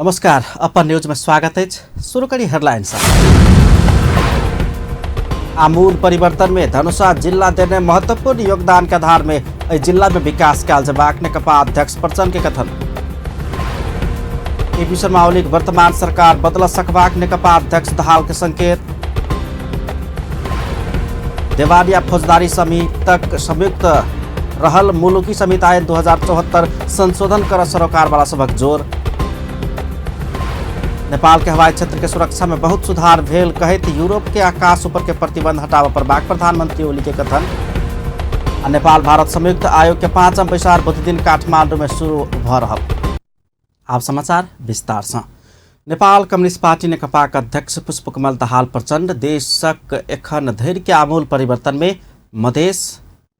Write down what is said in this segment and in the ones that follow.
नमस्कार, upon news में स्वागत है। शुरू करी हेडलाइंस। आमूल परिवर्तन में धनुषा जिला देने महत्वपूर्ण योगदान के आधार में जिला में विकास काल जबाक नेकपा अध्यक्ष प्रचण्ड के कथन। केपी शर्मा ओली वर्तमान सरकार बदल सकबाक नेकपा अध्यक्ष दाहाल के संकेत। देवालिया फौजदारी समितिक संयुक्त रहल मुलुकी समिति आइन 2074 संशोधन कर सरोकार वाला सबक जोर। नेपाल के हवाई क्षेत्र के सुरक्षा में बहुत सुधार भेल कहत यूरोप के आकाश ऊपर के प्रतिबंध हटाव पर बाक प्रधानमंत्री ओली के कथन। नेपाल भारत संयुक्त आयोग के 5वां बैसार बुध दिन काठमाडौँ में शुरू भ रहल। आप समाचार विस्तार से। नेपाल कम्युनिस्ट पार्टी नेकपाका अध्यक्ष पुष्पकमल दाहाल प्रचण्ड देशक एखन धरि के आमूल परिवर्तन में मधेस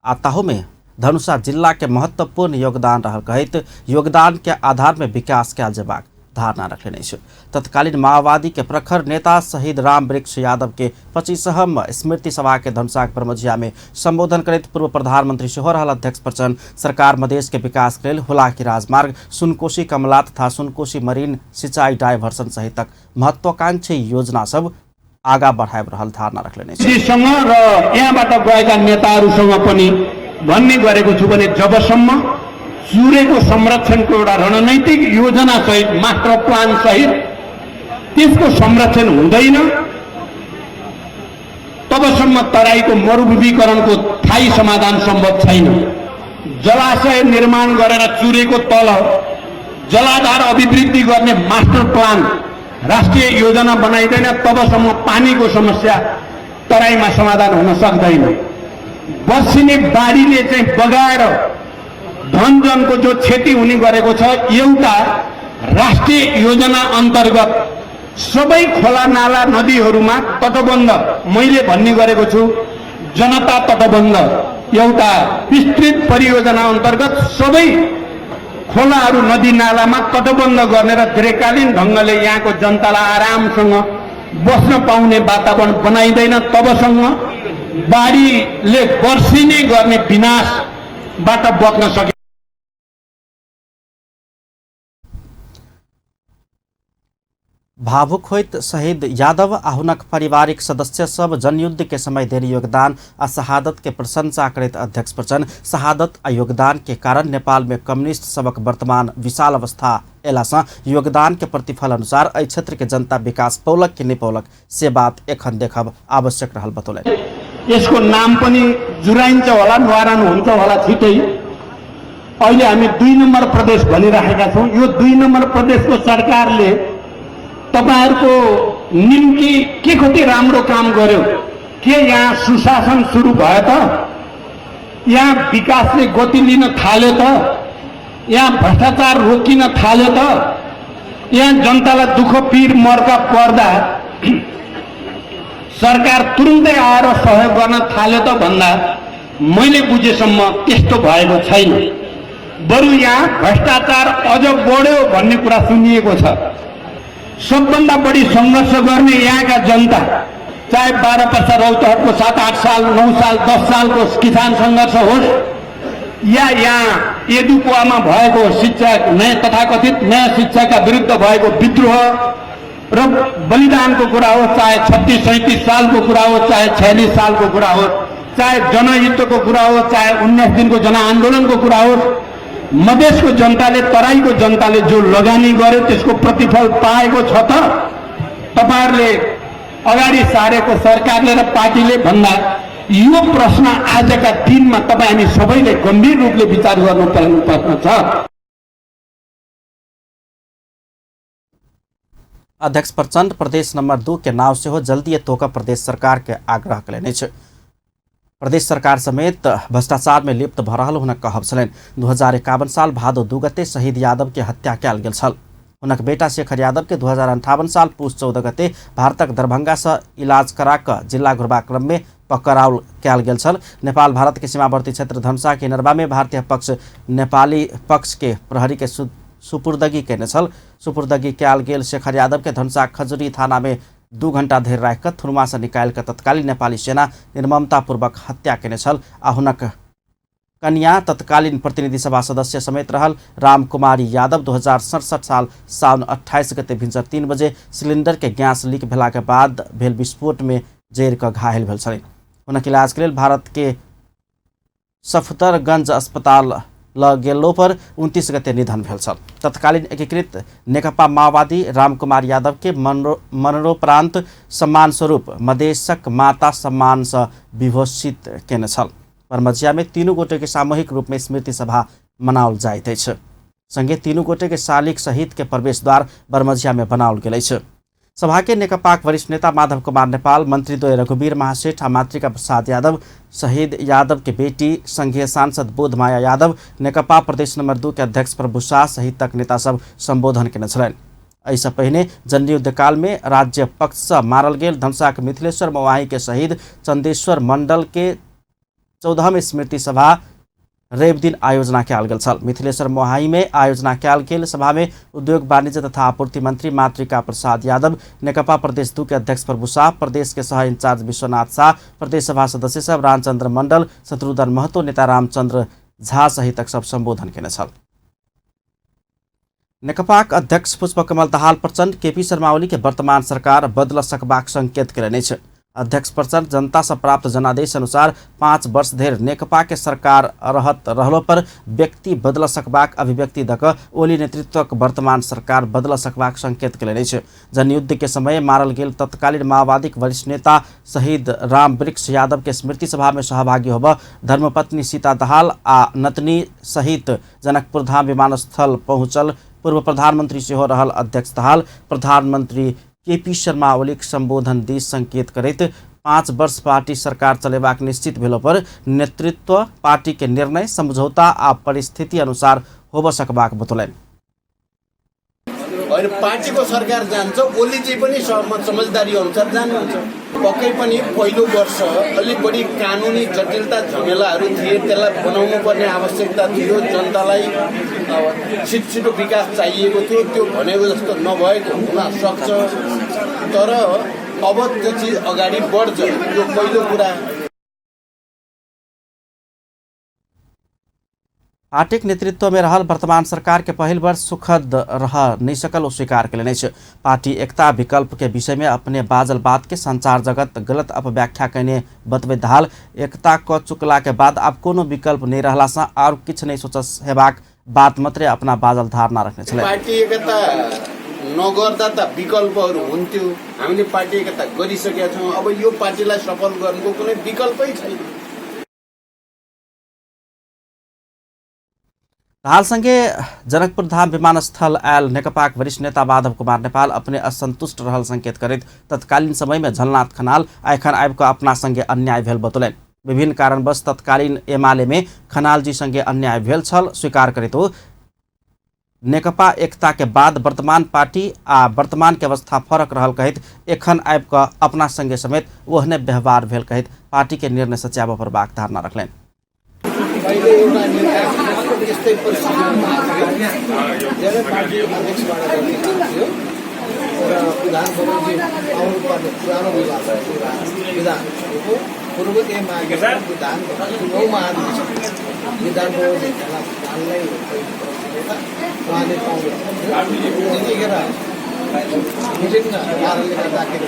आ ताहू में धनुषा जिला के महत्वपूर्ण योगदान रहल कहत योगदान के आधार में विकास कयल जेबाक धारणा रखने छ। तत्कालीन माओवादी के प्रखर नेता शहीद राम वृक्ष यादव के 25वीं स्मृति सभा के धनुषा ब्रह्मजिया में संबोधन करते पूर्व प्रधानमंत्री सेहो रहल अध्यक्ष प्रचण्ड सरकार मधेश के विकास के लिए हुलाकी राजमार्ग, सुनकोशी कमला तथा सुनकोशी मरीन सिंचाई डाइभर्सन सहितक महत्वाकांक्षी योजना सब आगा बढ़ाए रहल धारणा रखने छ। यहाँबाट गएका नेताहरूसँग पनि भन्ने गरेको छु भने जबसम्म सूर्यको संरक्षणको एउटा रणनैतिक योजना सहित मास्टर प्लान सहित त्यसको संरक्षण हुँदैन तबसम्म तराईको मरुभूमिकरणको स्थायी समाधान सम्भव छैन। जलाशय निर्माण गरेर चुरेको तल जलाधार अभिवृद्धि गर्ने मास्टर प्लान राष्ट्रिय योजना बनाइदैन तबसम्म पानीको समस्या तराईमा समाधान हुन सक्दैन। बसिने बाढीले चाहिँ बगाएर धनजनको जो क्षति हुने गरेको छ एउटा राष्ट्रिय योजना अन्तर्गत सबै खोला नाला नदीहरूमा तटबन्ध मैले भन्ने गरेको छु जनता तटबन्ध एउटा विस्तृत परियोजना अन्तर्गत सबै खोलाहरू नदी नालामा तटबन्ध गर्ने र दीर्घकालीन ढङ्गले यहाँको जनतालाई आरामसँग बस्न पाउने वातावरण बनाइदैन तबसम्म बाढीले वर्षिने गर्ने विनाशबाट बच्न सकिन्छ। भावुक होइत शहीद यादव आ हुनक पारिवारिक सदस्य सब जनयुद्ध के समय देने योगदान आ शहादत के प्रशंसा करते अध्यक्ष प्रचण्ड शहादत आ योगदान के कारण नेपाल में कम्युनिस्ट सबक वर्तमान विशाल अवस्था एला से योगदान के प्रतिफल अनुसार एहि क्षेत्र के जनता विकास पौलक कि नहीं पौलक से बात एखन देखब आवश्यक रहल बतौले। यसको नाम पनि जुराइन्छ होला निवारण हुन्छ होला छिटै। अहिले हामी 2 नम्बर प्रदेश भनिरहेका छौं। यो 2 नम्बर प्रदेशको सरकारले तपाईहरुको निम्ति के कति राम्रो काम गर्यो के यहाँ सुशासन सुरु भयो त यहाँ विकासले गति लिन थाल्यो त यहाँ भ्रष्टाचार रोकिन थाल्यो त यहाँ जनतालाई दुःख पीर मर्का पर्दा सरकार तुरुन्तै आएर सहयोग गर्न थाल्यो त भन्दा मैले बुझेसम्म त्यस्तो भएको छैन। बरु यहाँ भ्रष्टाचार अझ बढ्यो भन्ने कुरा सुनिएको छ। सबभन्दा बढी संघर्ष गर्ने यहाँका जनता चाहे 12 वर्ष रौतहटको 7-8 साल 9 साल 10 सालको किसान संघर्ष होस् या यहाँ एडुपुवामा भएको शिक्षा नयाँ तथाकथित नयाँ शिक्षाका विरुद्ध भएको विद्रोह र बलिदानको कुरा हो चाहे 36-37 सालको कुरा हो चाहे 46 सालको कुरा हो चाहे जनयुद्धको कुरा हो चाहे 19 दिनको जनआन्दोलनको कुरा हो मधेसको जनताले तराईको जनताले जो लगानी गर्यो त्यसको प्रतिफल पाएको छ त तपाईहरुले अगाडि सारेको सरकारले र पार्टीले भन्दा यो प्रश्न आजका दिनमा तपाई हामी सबैले गम्भीर रूपले विचार गर्नुपर्ने छ। अध्यक्ष प्रचण्ड प्रदेश नंबर 2 के नाव से हो जल्दी तोका प्रदेश सरकार के आग्रह कले छ। प्रदेश सरकार समेत भ्रष्टाचार में लिप्त भ रहल हुनक कहब छलनि। 2051 साल भादो 2 गते शहीद यादव के हत्या कयल गेल छल। हुनक बेटा शेखर यादव के 2058 साल पुष 14 गते भारतक दरभंगा से इलाज करा क जिला घुरबा क्रम में पकड़ाउ कयल गेल छल। नेपाल भारत के सीमावर्ती क्षेत्र धनुषा के नरवा में भारतीय पक्ष नेपाली पक्ष के प्रहरी के सुपुर्दगी केने छल। सुपुर्दगी कयल गेल शेखर यादव के धनुषा खजुरी थाना में 2 घंटा धरि राखिक थुनमा से निकाल तत्कालीन नेपाली सेना निर्ममतापूर्वक हत्या केने छल आ हुनक कन्या तत्कालीन प्रतिनिधि सभा सदस्य समेत रहल रामकुमारी यादव 2067 साल साउन 28 गते भिन्सर 3 बजे सिलिंडर के गैस लीक भेला के बाद भेल विस्फोट में जरि कऽ घायल भेल छलीन। हुनक इलाज के लेल भारत के सफदरगंज अस्पताल ल गेलो पर 29 गते निधन भेल छल। तत्कालीन एकीकृत नेकपा माओवादी रामकुमार यादव के मरणोपरांत सम्मान स्वरूप मधेशक माता सम्मान से विभूषित केने छल। परमजिया में तीनू गोटे के सामूहिक रूप में स्मृति सभा मनाओल जाइत अछि। संगे तीनू गोटे के शालिक सहित के प्रवेश द्वार बरमजिया में बनाओल गेल अछि। सभा के नेकपाक वरिष्ठ नेता माधव कुमार नेपाल, मंत्रीद्वय रघुवीर महासेठ आ मातृका प्रसाद यादव, शहीद यादव के बेटी संघीय सांसद बोधमाया यादव, नेकपा प्रदेश नंबर 2 के अध्यक्ष प्रभु शाह सहित नेता सब संबोधन केने छलनि। एहिसँ पहिने जनयुद्ध काल में राज्य पक्ष से मारल गेल धनसाक मिथिलेश्वर मोवाही के शहीद चंदेश्वर मंडल के 14वीं स्मृति सभा रवि दिन आयोजना कयल गेल छल। मिथिलेश्वर मोहाई में आयोजना कयल गेल सभा में उद्योग वाणिज्य तथा आपूर्ति मंत्री मातृका प्रसाद यादव, नेकपा प्रदेश 2 के अध्यक्ष प्रभु शाह, प्रदेश के सह इंचार्ज विश्वनाथ शाह, प्रदेश सभा सदस्य सब रामचंद्र मंडल, शत्रुघ्न महतो, नेता रामचंद्र झा सहित सब संबोधन केने छल। नेकपाक अध्यक्ष पुष्पकमल दाहाल प्रचंड केपी शर्मा ओली के वर्तमान सरकार बदल सकबाक संकेत केलनि अछि। अध्यक्ष प्रचंड जनता से प्राप्त जनादेश अनुसार 5 वर्ष धरि नेकपा के सरकार रहलो पर व्यक्ति बदल सकबाक अभिव्यक्ति दऽ कऽ ओली नेतृत्वक वर्तमान सरकार बदल सकबाक संकेत केलनि अछि। जनयुद्ध के समय मारल गेल तत्कालीन माओवादी वरिष्ठ नेता शहीद राम वृक्ष यादव के स्मृति सभा में सहभागी होबऽ धर्मपत्नी सीता दाहाल आ नतनी सहित जनकपुर धाम विमानस्थल पहुंचल पूर्व प्रधानमंत्री सेहो रहल अध्यक्ष दाहाल प्रधानमंत्री केपी शर्मा ओली संबोधन दिस संकेत करैत 5 वर्ष पार्टी सरकार चलेबाक निश्चित भेलो पर नेतृत्व पार्टी के निर्णय समझौता आ परिस्थिति अनुसार होब सकबाक बतौलनि। और पार्टी को सरकार जान्छ, ओली चाहिँ पनि समझदारी अनुसार जानुहुन्छ। पक्कै पनि पहिलो वर्ष अलि बढी कानुनी जटिलता झमेलाहरू थिए, त्यसलाई बनाउनु पर्ने आवश्यकता थियो। जनतालाई छिटो विकास चाहिएको थियो, त्यो भनेको जस्तो नभएको हुन सक्छ। तर अब त्यो चिज अगाडि बढ्छ, यो पहिलो कुरा। पार्टी नेतृत्व में रहल वर्तमान सरकार के पहिल वर्ष सुखद रह नहीं सकल स्वीकार केलनि अछि। पार्टी एकता विकल्प के विषय में अपने बाजल बात के संचार जगत गलत अपव्याख्या कने बतबैत दाहाल एकता क चुकला के बाद अब कोनो विकल्प नहीं रहला सँ और किछ नहीं सोच हेबाक बात मात्रै अपना बाजल धारणा रखने छले। पार्टी एकता नगर्दा त विकल्पहरू हुन्थ्यो, हामीले पार्टी एकता गरिसकेका छौँ। अब यो पार्टीलाई सफल गर्नुको कुनै विकल्पै छैन। दाहाल संगे जनकपुर धाम विमानस्थल आयल नेकपाक वरिष्ठ नेता माधव कुमार नेपाल अपने असंतुष्ट रहल संकेत करैत तत्कालीन समय में झलनाथ खनाल एखन आबि कऽ अपना संगे अन्याय भेल बतौलनि। विभिन्न कारणवश तत्कालीन एमाले में खनाल जी संगे अन्याय भेल छल स्वीकार करैत ओ नेकपा एकता के बाद वर्तमान पार्टी आ वर्तमान के अवस्था फरक रहल कहैत एखन आबि कऽ अपना संगे समेत ओहने व्यवहार भेल कहैत पार्टी के निर्णय सच्याब परबाक धारणा रखलनि। पहिले एउटा निर्णय यस्तै परिस्थितिमा धेरै पार्टी अध्यक्षबाट थियो र विधानसभाजी आउनुपर्ने पुरानो विधानको पूर्वोदय मागेर विधान विधानलाई उहाँले पाउनु त्यतिखेर विभिन्न कारणले गर्दाखेरि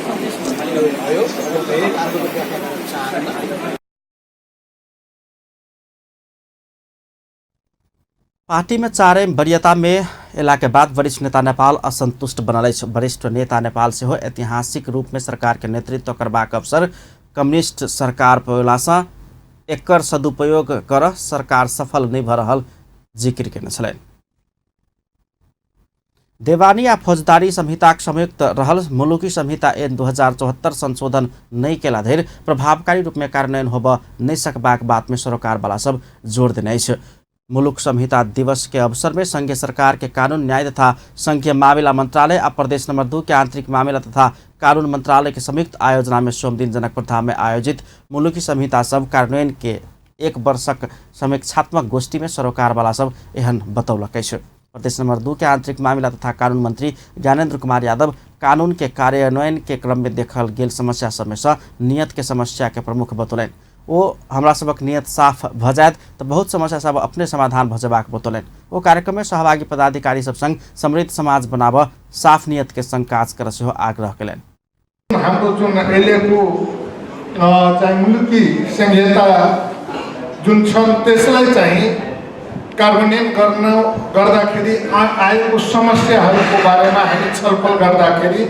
भयो। धेरै कारणको व्याख्या गर्न चाहन्न। पार्टी में चारै वरीयता में एला के बाद वरिष्ठ नेता नेपाल असंतुष्ट बनल अछि। वरिष्ठ नेता नेपाल से हो ऐतिहासिक रूप में सरकार के नेतृत्व करबाक अवसर कम्युनिस्ट सरकार पयला सँ एकर सदुपयोग कर सरकार सफल नहीं भ रहल जिक्र केने छलनि। देवानी आ फौजदारी संहिताक संयुक्त रहल मुलुकी संहिता ऐन 2074 संशोधन नहीं केला धरि प्रभावकारी रूप में कार्यान्वयन होब नहीं सकबाक बात में सरोकार वाला सब जोर देने अछि। मुलुक संहिता दिवस के अवसर में संघीय सरकार के कानून न्याय तथा संघीय मामला मंत्रालय और प्रदेश नंबर 2 के आंतरिक मामला तथा कानून मंत्रालय के संयुक्त आयोजना में सोम दिन जनकपुर धाम में आयोजित मुलुकी संहिता सब कार्यान्वयन के 1 वर्षक समीक्षात्मक गोष्ठी में सरोकार वाला सब एहन बतौलक अछि। प्रदेश नंबर 2 के आंतरिक मामला तथा कानून मंत्री ज्ञानेन्द्र कुमार यादव कानून के कार्यान्वयन के क्रम में देखल गेल समस्या सब में से नियत के समस्या के प्रमुख बतौलनि। ओ हमरा सबक नियत साफ भ जायत तऽ बहुत समस्या सब अपने समाधान भ जेबाक बतौलनि। ओ कार्यक्रम में सहभागी पदाधिकारी सब संग समृद्ध समाज बनाब साफ नियत के संग काज कर सेहो आग्रह कयलनि। हाम्रो जुन अहिलेको चाहिँ मुलुकी संहिता जुन छ त्यसलाई चाहिँ कार्यान्वयन गर्दाखेरि आएको समस्याहरूको बारेमा हामी छलफल गर्दाखेरि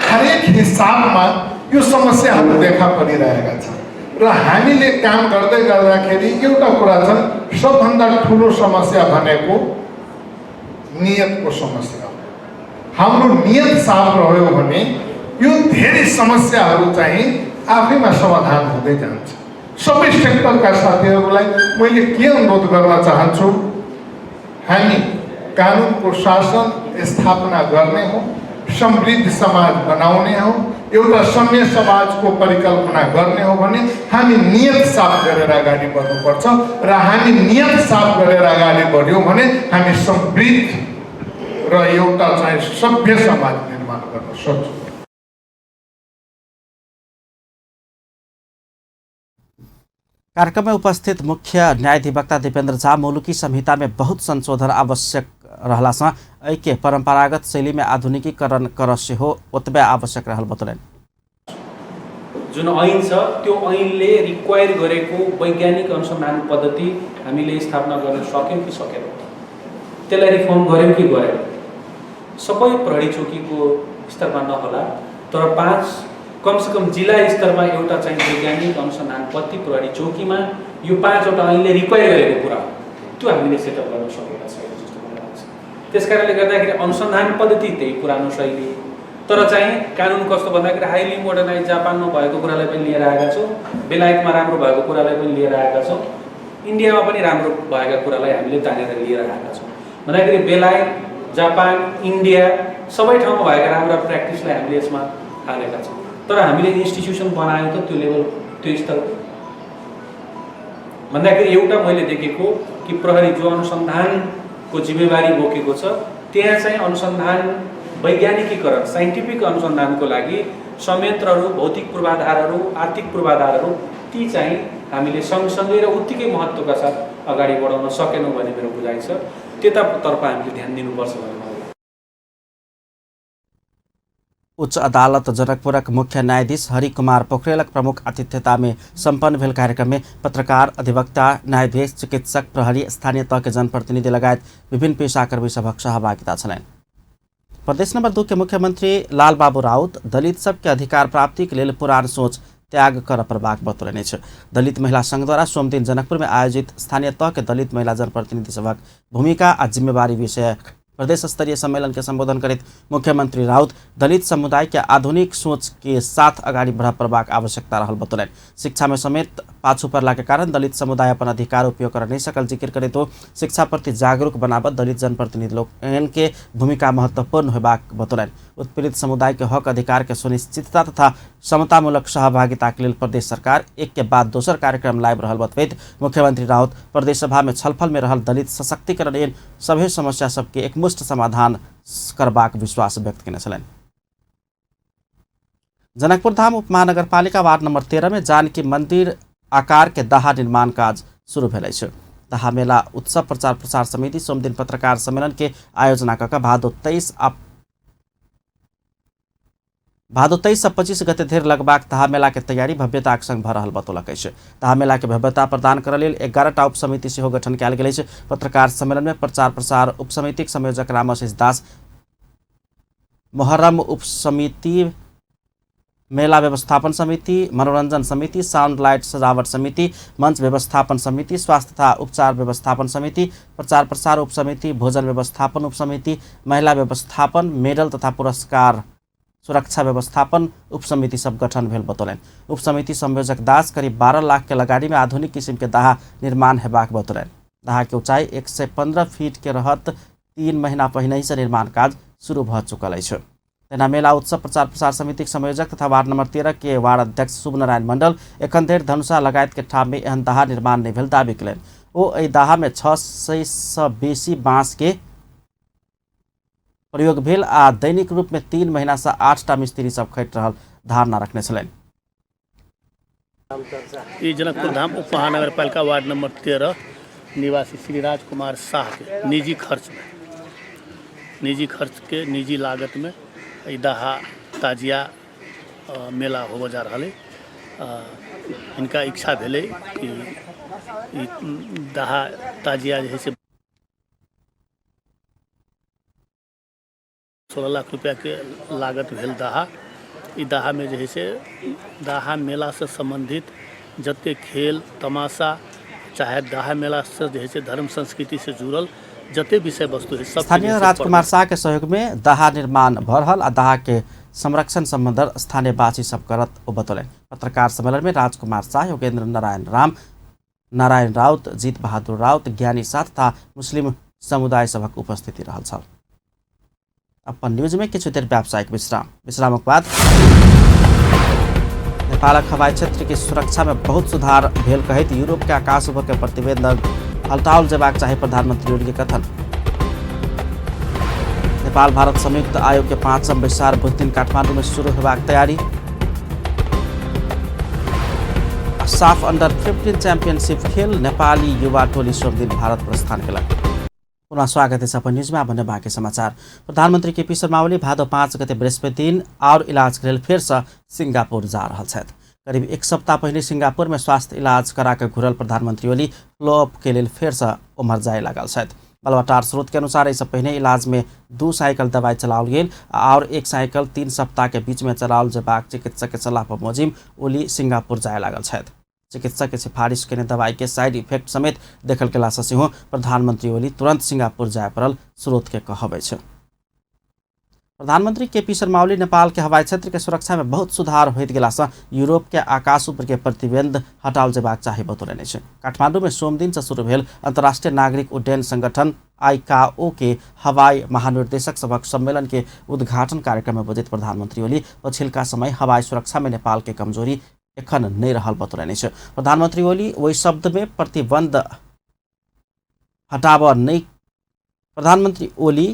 हरेक हिसाबमा यो समस्याहरू देखा परिरहेका छन् र हामीले काम गर्दै गर्दाखेरि एउटा कुरा छ, सबभन्दा ठुलो समस्या भनेको नियतको समस्या हो। हाम्रो नियत साफ रह्यो भने यो धेरै समस्याहरू चाहिँ आफैमा समाधान हुँदै जान्छ। सबै सेक्टरका साथीहरूलाई मैले के अनुरोध गर्न चाहन्छु, हामी कानुनको शासन स्थापना गर्ने हो, समृद्ध समाज बनाउने हो, एउटा सभ्य समाजको परिकल्पना गर्ने हो भने हामी नियत साफ गरेर अगाडि बढ्नुपर्छ र हामी नियत साफ गरेर अगाडि बढ्यौँ भने हामी समृद्ध र एउटा चाहिँ सभ्य समाज निर्माण गर्न सक्छौँ। कार्यक्रम में उपस्थित मुख्य न्यायाधिवक्ता दीपेन्द्र झा मुलुकी संहिता में बहुत संशोधन आवश्यक रहला से ऐके परंपरागत शैली में आधुनिकीकरण कर सेहो ओतबे आवश्यक रहल बतौलनि। जुन ऐन छ त्यो ऐनले रिक्वायर गरेको वैज्ञानिक अनुसन्धान पद्धति हामीले स्थापना गर्न सक्यौं कि सकेनौं, त्यसलाई रिफर्म गर्यौं कि गरेनौं। सबै प्रहरी चौकीको स्तरमा नहोला तर 5 कमसे कम जिल्ला स्तरमा एउटा चाहिँ वैज्ञानिक अनुसन्धान पद्धति प्रहरी चौकीमा यो 5 वटा ऐनले रिक्वायर गरेको कुरा त्यो हामीले सेटअप गर्न सकेका छैनौं जस्तो मलाई लाग्छ। त्यसकारणले गर्दाखेरि अनुसन्धान पद्धति त्यही पुरानो शैली, तर चाहिँ कानुन कस्तो भन्दाखेरि हाइली मोडर्नाइज जापानमा भएको कुरालाई पनि लिएर आएका छौँ, बेलायतमा राम्रो भएको कुरालाई पनि लिएर आएका छौँ, इन्डियामा पनि राम्रो भएका कुरालाई हामीले तानेर लिएर आएका छौँ। भन्दाखेरि बेलायत, जापान, इन्डिया सबै ठाउँमा भएका राम्रा प्र्याक्टिसलाई हामीले यसमा हालेका छौँ। तर हामीले इन्स्टिट्युसन बनायो त त्यो लेभल त्यो स्तरको भन्दाखेरि एउटा मैले देखेको कि प्रहरी जो अनुसन्धानको जिम्मेवारी बोकेको छ त्यहाँ चाहिँ अनुसन्धान वैज्ञानिकीकरण साइन्टिफिक अनुसन्धानको लागि संयन्त्रहरू, भौतिक पूर्वाधारहरू, आर्थिक पूर्वाधारहरू ती चाहिँ हामीले सँगसँगै र उत्तिकै महत्त्वका साथ अगाडि बढाउन सकेनौँ भन्ने मेरो बुझाइ छ। त्यतातर्फ हामीले ध्यान दिनुपर्छ भन्ने मलाई लाग्छ। उच्च अदालत जनकपुरक मुख्य न्यायाधीश हरि कुमार पोखरेलक प्रमुख आतिथ्यता में संपन्न भेल कार्यक्रम में पत्रकार, अधिवक्ता, न्यायाधीश, चिकित्सक, प्रहरी, स्थानीय तह के जनप्रतिनिधि लगायत विभिन्न पेशाकर्मी सभक सहभागिता छलनि। प्रदेश नंबर 2 के मुख्यमंत्री लाल बाबू राउत दलित सबके अधिकार प्राप्ति के लिए पुरान सोच त्याग कर प्रभाग बतौलनि छ। दलित महिला संघ द्वारा सोमदिन जनकपुर में आयोजित स्थानीय तह के दलित महिला जनप्रतिनिधि सभक भूमिका आ जिम्मेवारी विषय प्रदेश स्तरीय सम्मेलन के संबोधन करते मुख्यमंत्री राउत दलित समुदाय के आधुनिक सोच के साथ अगाडि बढ़ प्रभाग आवश्यकता रहल बतौलनि। शिक्षा में समेत पाछू पड़ला के कारण दलित समुदाय अपन अधिकार उपयोग कर नहीं सकल जिक्र करे तो शिक्षा प्रति जागरूक बनावत दलित जनप्रतिनिधि लोग के भूमिका महत्वपूर्ण होबाक बतौलनि। उत्पीड़ित समुदाय के हक अधिकार के सुनिश्चितता तथा समतामूलक सहभागिता के लिए प्रदेश सरकार एक के बाद दोसर कार्यक्रम लाइव रहल बतवैत मुख्यमंत्री राउत प्रदेश सभा में छलफल में रहल दलित सशक्तिकरण एवं सभी समस्या सबके एकमुष्ट समाधान करबाक विश्वास व्यक्त कने छलनि। जनकपुर धाम उपमहानगरपालिका वार्ड नंबर 13 में जानकी मंदिर आकार के दाहा निर्माण काज शुरू भेलै छ। दाहा मेला उत्सव प्रचार प्रसार समिति सोमदिन पत्रकार सम्मेलन के आयोजना कऽ भादो 23 से 25 गते धरि लगबाक दाहा मेला के तैयारी भव्यताक संग भऽ रहल बतौलक अछि। दाहा मेला के भव्यता प्रदान करऽ लेल 11टा उप समिति सेहो गठन कयल गेल अछि। पत्रकार सम्मेलन में प्रचार प्रसार उप समितिक संयोजक रामाशीष दास, मुहर्रम उप समिति, मेला व्यवस्थापन समिति, मनोरंजन समिति, साउंड लाइट सजावट समिति, मंच व्यवस्थापन समिति, स्वास्थ्य तथा उपचार व्यवस्थापन समिति, प्रचार प्रसार उप समिति, भोजन व्यवस्थापन उप समिति, महिला व्यवस्थापन, मेडल तथा पुरस्कार सुरक्षा व्यवस्थापन उप समिति सब गठन भेल बतौलनि। उप समिति संयोजक दास करीब 12 लाख के लगाड़ी में आधुनिक किस्म के दाहा निर्माण हेबाक बतौलनि। दाहा के ऊंचाई 115 फीट के रहत 3 महीना पहिने से निर्माण काज शुरू भ चुकल अछि। तेना मेला उत्सव प्रचार प्रसार समिति संयोजक तथा वार्ड नंबर 13 के वार्ड अध्यक्ष शुभनारायण मंडल एखन धरि धनुषा लगायत के ठाम में एहन दाहा निर्माण नहीं भेल दावी कयलनि। ओ एहि दाहा में 600 से बेसी बाँस के प्रयोग भेल आ दैनिक रूप में 3 महीना से 8टा मिस्त्री सब खटि रहल धारणा रखने छलनि। ये जनकपुर धाम उप महानगरपालिका वार्ड नंबर 13 निवासी श्री राजकुमार शाह के निजी खर्च के निजी लागत में ई दहा ताजिया मेला हो जा रहा है। इनका इच्छा भेले कि ई दहा ताजिया जे है से 16 लाख रुपया के लागत भेल दहा। ई दहा में जे है से दहा मेला से संबंधित जते खेल तमाशा चाहे दहा मेला से जे है से धर्म संस्कृति से जुड़ल जते विषय वस्तु है सब स्थानीय राजकुमार शाह के सहयोग में दहा निर्माण भ रहल आ दहा के संरक्षण संबंध स्थानीय वासी सब करत ओ बतौलन। पत्रकार सम्मेलन में राजकुमार शाह, योगेंद्र नारायण राउत, जीत बहादुर राउत, ज्ञानी शाह तथा मुस्लिम समुदाय सभक उपस्थिति रहल छल। अपन न्यूज में किछु देर व्यावसायिक विश्रामक बाद नेपालक हवाई क्षेत्र की सुरक्षा में बहुत सुधार भेल कहैत यूरोप के आकाश उपर के प्रतिबंध हटाओल जेबाक चाही प्रधानमंत्री ओली के कथन। नेपाल भारत संयुक्त आयोग के 5म बैसार बुध दिन काठमाडौँ में शुरू होबाक तैयारी। साफ अंडर 15 चैंपियनशिप खेल नेपाली युवा टोली सोम दिन भारत प्रस्थान केलक। पुनः स्वागत है अपन न्यूज में। भन्ने बाँकी समाचार। प्रधानमंत्री केपी शर्मा ओली भादो 5 गते बृहस्पति दिन और इलाज के लिए फिर से सिंगापुर जा रहा है। करीब एक सप्ताह पहले सिंगापुर में स्वास्थ्य इलाज करा के घुरल प्रधानमंत्री ओली फ्लोअप के लिए फिर से उमर जाए लागल है। बलवाटार स्रोत के अनुसार इससे पहले इलाज में 2 साइकिल दवाई चलाओल गेल और 1 साइकिल 3 सप्ताह के बीच में चलाओल जेबाक चिकित्सक के सलाह पर मोजिम ओली सिंगापुर जाए लागल है। चिकित्सक के सिफारिश के दवाई के साइड इफेक्ट समेत देखल गेला से प्रधानमंत्री ओली तुरंत सिंगापुर जाए पड़ल स्रोत के कहबै छै। प्रधानमंत्री केपी शर्मा ओली नेपाल के हवाई क्षेत्र के सुरक्षा में बहुत सुधार होइत गेला से यूरोप के आकाश उपर के प्रतिबंध हटाओल जेबाक चाही बतौलनि छै। काठमाडौँ में सोम दिन से शुरू भेल अंतर्राष्ट्रीय नागरिक उड्डयन संगठन आईकाओ के हवाई महानिर्देशक सभक सम्मेलन के उद्घाटन कार्यक्रम में बोलैत प्रधानमंत्री ओली पछिल्का समय हवाई सुरक्षा में नेपाल के कमजोरी एखन नहीं रहल बतौलनि छै। प्रधानमंत्री ओली वही शब्द में प्रतिबंध हटाव नहीं प्रधानमंत्री ओली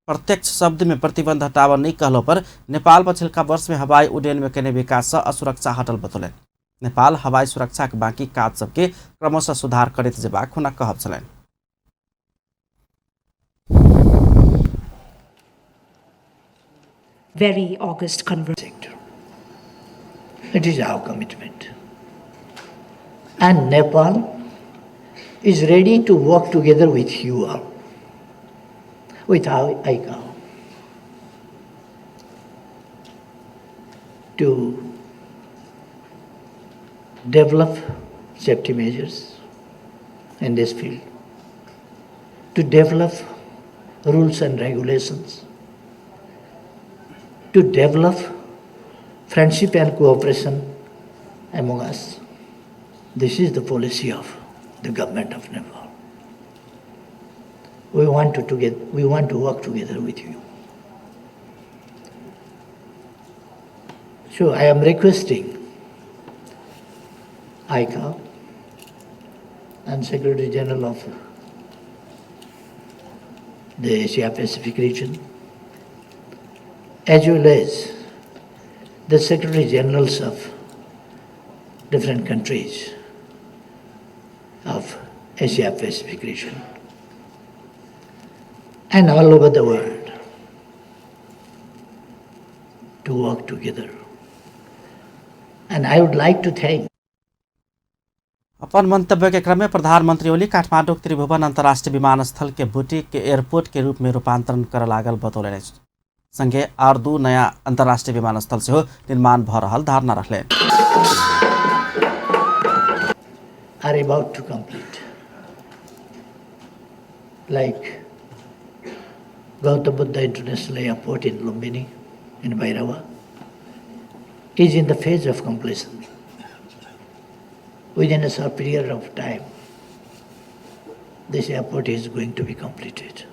प्रत्यक्ष शब्द में प्रतिबंध हटाव नहीं कहलो पर नेपाल पछिल्का वर्ष में हवाई उड्डयन में केने विकास से असुरक्षा हटल बतौलनि। नेपाल हवाई सुरक्षा के बाकी काज सबके क्रमशः सुधार करैत जेबाक हुनक कहब छलनि। Very August conversation. It is our commitment. And Nepal is ready to work together with you all, with our ICAO, to develop safety measures in this field, to develop rules and regulations, to develop friendship and cooperation among us. This is the policy of the government of Nepal. We want to work together with you. So I am requesting ICAO and Secretary General of the Asia Pacific region, as well as the Secretary Generals of different countries of Asia Pacific region and all over the world to work together. And I would like to thank upon मंतव्य के क्रम में प्रधानमंत्री ओली काठमाडौँ त्रिभुवन अंतर्राष्ट्रीय विमानस्थल के boutique के airport के रूप में रूपांतरण कर लागल बतौलनि। संगे और 2 नया अंतर्राष्ट्रीय विमानस्थल से निर्माण भ रहल धारणा रखले। are about to complete, like Gautam Buddha International Airport in Lumbini, in Bhairava, is in the phase of completion. Within a short period of time, this airport is going to be completed.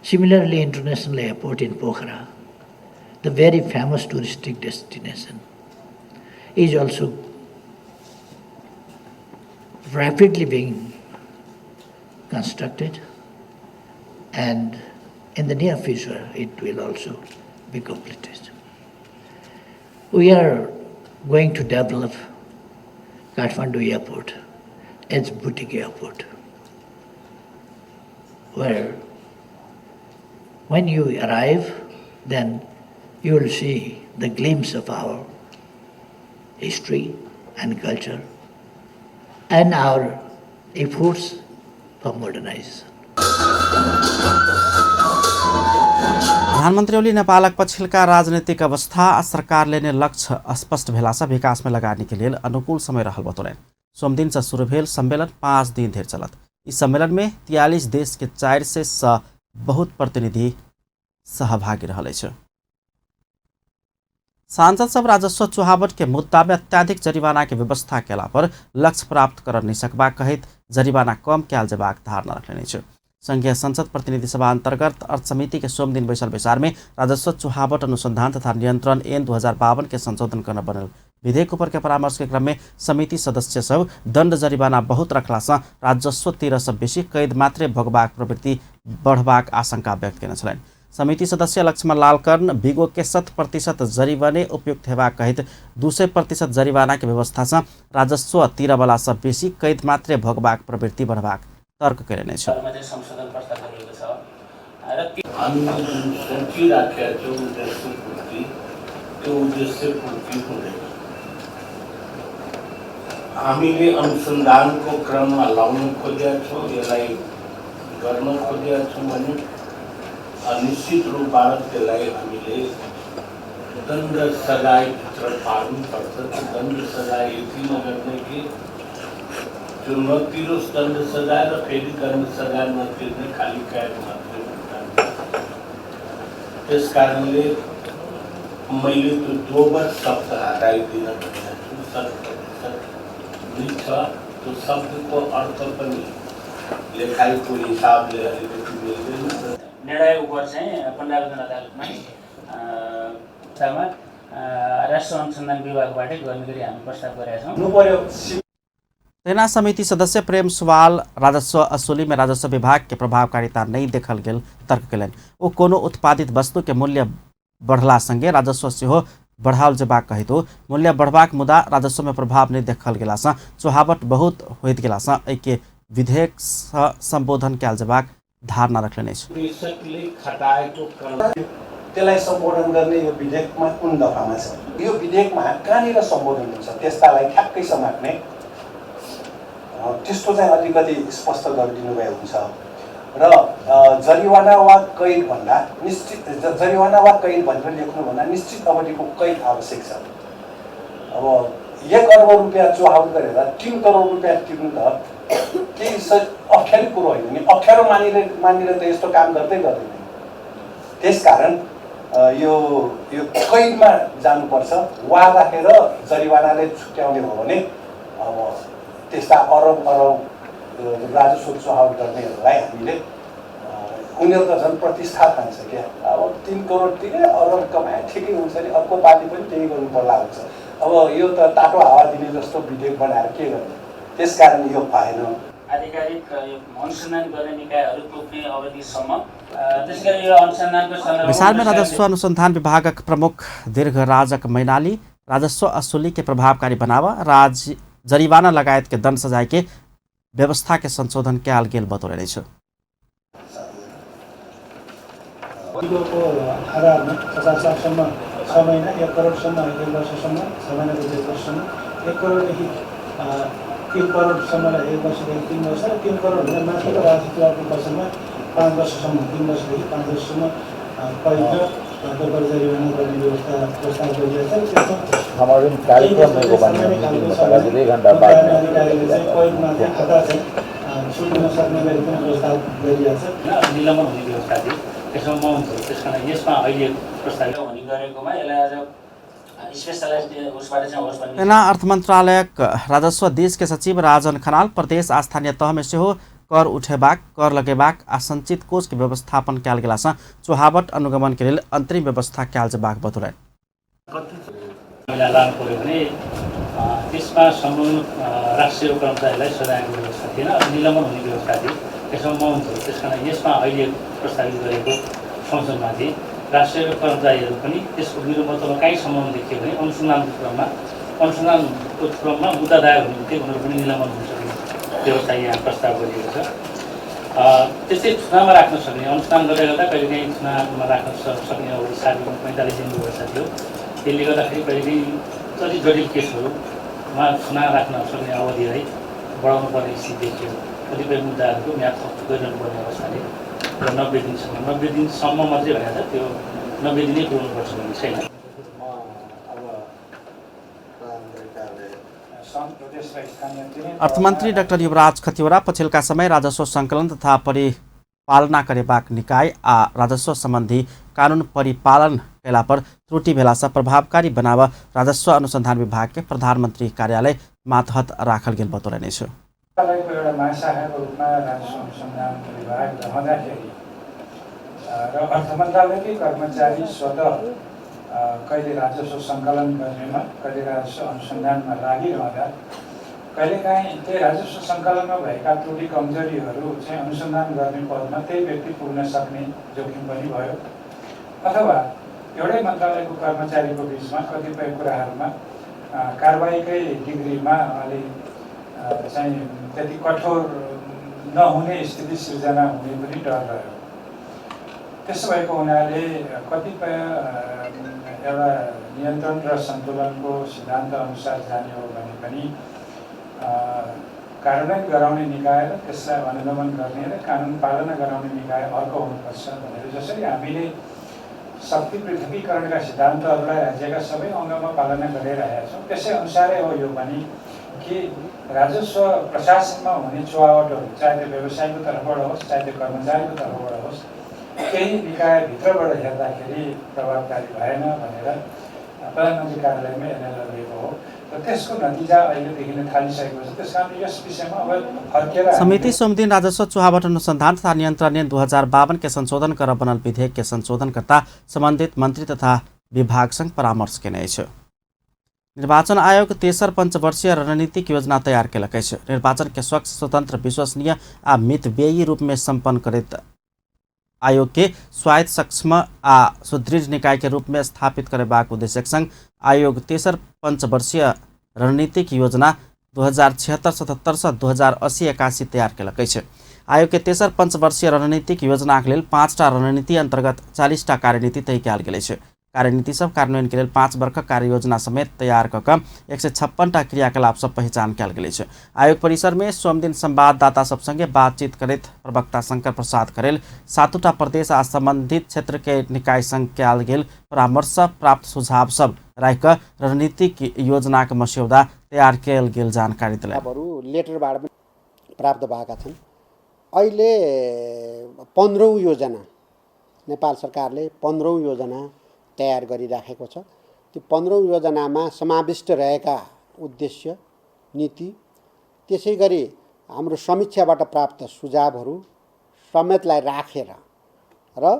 Similarly, International Airport in Pokhara, the very famous touristic destination, is also rapidly being constructed, and in the near future it will also be completed. We are going to develop Kathmandu Airport as boutique airport, where when you arrive, then you will see the glimpse of our history and culture and our efforts for modernization. प्रधानमन्त्री ओली नेपालक पछिल्का राजनीतिक अवस्था आ सरकारले नै लक्ष्य अस्पष्ट भेलासँ विकासमा लगानीके लेल अनुकूल समय रहल बतौलनि। सोमदिनसँ सुरु भेल सम्मेलन 5 दिन धरि चलत। इस सम्मेलन में 43 देश के 400 से बहुत प्रतिनिधि सहभागी रहल अछि। सांसद सब राजस्व चुहावट के मुद्दा में अत्याधिक जरिवाना के व्यवस्था केला पर लक्ष्य प्राप्त कर नहीं सकबा कहैत जरिवाना कम कयल जेबाक धारणा रखने अछि। संघीय संसद प्रतिनिधि सभा अंतर्गत अर्थ समिति के सोम दिन बैसल बैसार में राजस्व चुहावट अनुसंधान तथा नियंत्रण ऐन 2052 के संशोधन करना बनल विधेयक ऊपर के परामर्श के क्रम में समिति सदस्य सब दंड जरिवाना बहुत रखला से राजस्व 13 से बेसी कैद मात्रे भोगबाक प्रवृत्ति बढ़बाक आशंका व्यक्त केने छलनि। समिति सदस्य लक्ष्मण लाल कर्ण बिगो के 100% जरिवाने उपयुक्त हेबाक कहैत 200% जरिवाना के व्यवस्था से राजस्व 13 वाला से बेसी कैद मात्रे भोगबाक प्रवृत्ति बढ़बाक तर्क केने छ। संशोधन प्रस्ताव गरिएको छ र हामी जुन सोचिराखेका छौँ उद्देश्य पूर्ति त्यो उद्देश्य पूर्ति हुँदैन। हामीले अनुसन्धानको क्रममा लाउन खोजेका छौँ, यसलाई गर्न खोजेका छौँ भने निश्चित रूपबाट त्यसलाई हामीले दण्ड सजायभित्र पार्नुपर्छ। दण्ड सजाय यति नगर्ने कि जो नतिरोस् दण्ड सजाय र फेरि दण्ड सजाय नतिर्ने खाली कैद मात्रै भुक्तान। त्यस कारणले मैले त्यो दोबर शब्द हटाइदिन भनेको छु। 100% छ त्यो शब्दको अर्थ पनि लेखाइको हिसाबले अलिकति मिल्दैन। निर्णय उपर चाहिँ पन्डागोजन अदालतमा राष्ट्रिय अनुसन्धान विभागबाटै गर्ने गरी हामी प्रस्ताव गरेका छौँ। सेना समिति सदस्य प्रेम सुवाल राजस्व असुली में राजस्व विभाग के प्रभावकारिता नहीं देखल गेल तर्क केलनि। ओ कोनो उत्पादित वस्तु के मूल्य बढ़ला संगे राजस्व सेहो बढ़ाओल जेबाक कहितो मूल्य बढ़बाक मुदा राजस्व में प्रभाव नहीं देखल गेला से चुहावट बहुत होइत गेला से एहि के विधेयक संबोधन कयल जेबाक धारणा रखले छ। त्यसलाई सम्बोधन गर्ने यो विधेयकमा कुन दफामा छ, यो विधेयकमा कहाँनिर सम्बोधन हुन्छ त्यसलाई ठ्याक्कै समात्ने त्यस्तो चाहिँ अलिकति स्पष्ट गरिदिनु भए हुन्छ। र जरिवाना वा कैद भन्दा निश्चित जरिवाना वा कैद भनेर लेख्नुभन्दा निश्चित अवधिको कैद आवश्यक छ। अब 1 अर्ब रुपियाँ चुहावट गरेर 3 करोड रुपियाँ तिर्नु त केही अप्ठ्यारो कुरो होइन नि। अप्ठ्यारो मानेर त यस्तो काम गर्दै गर्दैन। त्यसकारण यो कैदमा जानुपर्छ। वा राखेर जरिवानाले छुट्याउने हो भने अब त्यस्ता अरब राजस्व चुहावट गर्नेहरूलाई हामीले उनीहरूको झन् प्रतिष्ठा खान्छ क्या। अब 3 करोड तिरे अरब कमाए ठिकै हुन्छ नि, अर्को पार्टी पनि त्यही गर्नु पर्ला हुन्छ। अब यो त तातो हावा दिने जस्तो विधेयक बनाएर के गर्ने। त्यसकारण यो भएन। आधिकारिक अनुसन्धान गर्ने निकायहरू तोक्ने अवधिसम्म त्यसैगरी यो अनुसन्धानको विशाल में राजस्व अनुसंधान विभागक प्रमुख दीर्घराजक मैनाली राजस्व असुली के प्रभावकारी बनावा जरिवाना लगायत के दंड सजाय के व्यवस्था के संशोधन कयल गेल बतौले छ। किलोको आधारमा 50 लाखसम्म 6 महिना 1 करोडसम्म 1 वर्षसम्म 6 महिनाको 1 वर्षसम्म 1 करोडदेखि 3 करोडसम्मलाई 1 वर्षदेखि 3 वर्ष 3 करोडभन्दा माथिको राजस्व वर्षमा 5 वर्षसम्म 3 वर्षदेखि 5 वर्षसम्म कैद र दोब्बर जरिवाना गर्ने व्यवस्था प्रस्ताव गरिएको छ। हमारे कार्यक्रम में को बनी है 2 घंटा बाद कैदमा चाहिँ खाता चाहिँ छुट्न सक्ने गरी पनि प्रस्ताव गरिएको छ। निलम्बन हुने व्यवस्था थियो त्यसमा म हुन्छ। त्यसकारण यसमा अहिले प्रस्ताव हुने गरेकोमा यसलाई आज स्पेशलाइज्ड उसबाट चाहिँ होस् भन्ने सेना अर्थ मन्त्रालयक राजस्व देश के सचिव राजन खनाल प्रदेश आ स्थानीय तह में सेहो कर उठेबाक कर लगेबाक आ संचित कोष के व्यवस्थापन कयल गेला से चुहावट अनुगमन के लेल अंतरिम व्यवस्था कयल जेबाक बतौलनि। लानु पर्यो भने त्यसमा सम्बन्धित राष्ट्रिय कर्मचारीलाई सजायको व्यवस्था थिएन, निलम्बन हुने व्यवस्था थियो। त्यसमा म हुन्छ। त्यसकारण यसमा अहिले प्रस्तावित गरेको संशोधनमाथि राष्ट्रिय कर्मचारीहरू पनि त्यसको विरुद्धमा काहीँ सम्बन्ध देखियो भने अनुसन्धानको क्रममा अनुसन्धान क्रममा मुद्दा दायर हुनुहुन्थ्यो उनीहरू पनि निलम्बन हुन सक्ने व्यवस्था यहाँ प्रस्ताव गरिएको छ। त्यस्तै चुनावमा राख्न सक्ने अनुष्ठान गर्दै गर्दा कहिलेकाहीँ चुनावमा राख्न सक्ने अवधि 45 दिन व्यवस्था थियो। त्यसले गर्दाखेरि कहिलेकाहीँ अलिक जटिल केसहरूमा चुनाव राख्न सक्ने अवधिलाई बढाउनु पर्ने स्थिति देखियो। कतिपय मुद्दाहरूको म्याद थप गरिरहनुपर्ने अवस्थाले र 90 दिनसम्म मात्रै भनेको छ, त्यो 90 दिनै पुर्याउनुपर्छ भन्ने छैन। अर्थमन्त्री डाक्टर युवराज खतिवड़ा पछिल्का समय राजस्व सङ्कलन तथा परिपालना करेबाक निकाय आ राजस्व सम्बन्धी कानुन परिपालन कैला पर त्रुटि भेला से प्रभावकारी बनाव राजस्व अनुसन्धान विभाग के प्रधानमन्त्री कार्यालय मातहत राखल गेल बतौलनि छ। एउटा महाशाखाको रूपमा राजस्व अनुसन्धान विभाग रहँदाखेरि र अर्थ मन्त्रालयकै कर्मचारी स्वतः कहिले राजस्व सङ्कलन गर्नेमा कहिले राजस्व अनुसन्धानमा लागिरहँदा कहिलेकाहीँ त्यही राजस्व सङ्कलनमा भएका त्रुटि कमजोरीहरू चाहिँ अनुसन्धान गर्ने पदमा त्यही व्यक्ति पुग्न सक्ने जोखिम पनि भयो। अथवा एउटै मन्त्रालयको कर्मचारीको बिचमा कतिपय कुराहरूमा कारबाहीकै डिग्रीमा अलि चाहिँ त्यति कठोर नहुने स्थिति सिर्जना हुने पनि डर रह्यो। त्यसो भएको हुनाले कतिपय एउटा नियन्त्रण र सन्तुलनको सिद्धान्त अनुसार जाने हो भने पनि कार्यान्वयन गराउने निकाय र त्यसलाई अनुगमन गर्ने र कानुन पालना गराउने निकाय अर्को हुनुपर्छ भनेर जसरी हामीले शक्ति पृथकीकरणका सिद्धान्तहरूलाई राज्यका सबै अङ्गमा पालना गरिरहेका छौँ, त्यसै अनुसारै हो यो पनि कि राजस्व प्रशासनमा हुने चुहावटहरू चाहे त्यो व्यवसायको तर्फबाट होस् चाहे त्यो कर्मचारीको तर्फबाट होस् केही निकायभित्रबाट हेर्दाखेरि प्रभावकारी भएन भनेर प्रधानमन्त्री कार्यालयमै हेरेर लिएको हो र त्यसको नतिजा अहिले देखिन थालिसकेको छ। त्यस कारण यस विषयमा अब फर्केर समिति सोमदिन राजस्व चुहावट अनुसन्धान तथा नियन्त्रण ऐन 2052 के संशोधन कर बनल विधेयक के संशोधन करता संबंधित मंत्री तथा विभाग संग परामर्श केने छ। निर्वाचन आयोग तेसर पंचवर्षीय रणनीतिक योजना तैयार केलकै छ। निर्वाचन के स्वच्छ स्वतंत्र विश्वसनीय आ मितव्ययी रूप में संपन्न करैत आयोग के स्वायत्त सक्षम आ सुदृढ़ निकाय के रूप में स्थापित करेबाक उद्देश्य संग आयोग तेसर पंचवर्षीय रणनीतिक योजना 2076-77 से 2080-81 तैयार केलकै छ। आयोग के तेसर पंचवर्षीय रणनीतिक योजना के लेल 5टा रणनीति अंतर्गत 40टा कार्यनीति तय कयल गेल छ। कार्यनीति सब कार्यान्वयन के लिए 5 वर्ष कार्य योजना समेत तैयार कऽ 156टा क्रियाकलाप सब पहचान कयल गेल छै। आयोग परिसर में सोमदिन संवाददाता सब संगे बातचीत करैत प्रवक्ता शंकर प्रसाद करेल 7टा प्रदेश आ संबंधित क्षेत्र के निकाय संग कयल गेल परामर्श प्राप्त सुझाव सब राखि कऽ रणनीतिक योजना के मस्यौदा तैयार कयल गेल जानकारी दिलाए। लेटरबाट प्राप्त भएका छन्। अहिले 15औं योजना नेपाल सरकारले 15औं योजना तयार गरिराखेको छ। त्यो 15औं योजनामा समाविष्ट रहेका उद्देश्य नीति त्यसै गरी हाम्रो समीक्षाबाट प्राप्त सुझावहरू समेतलाई राखेर र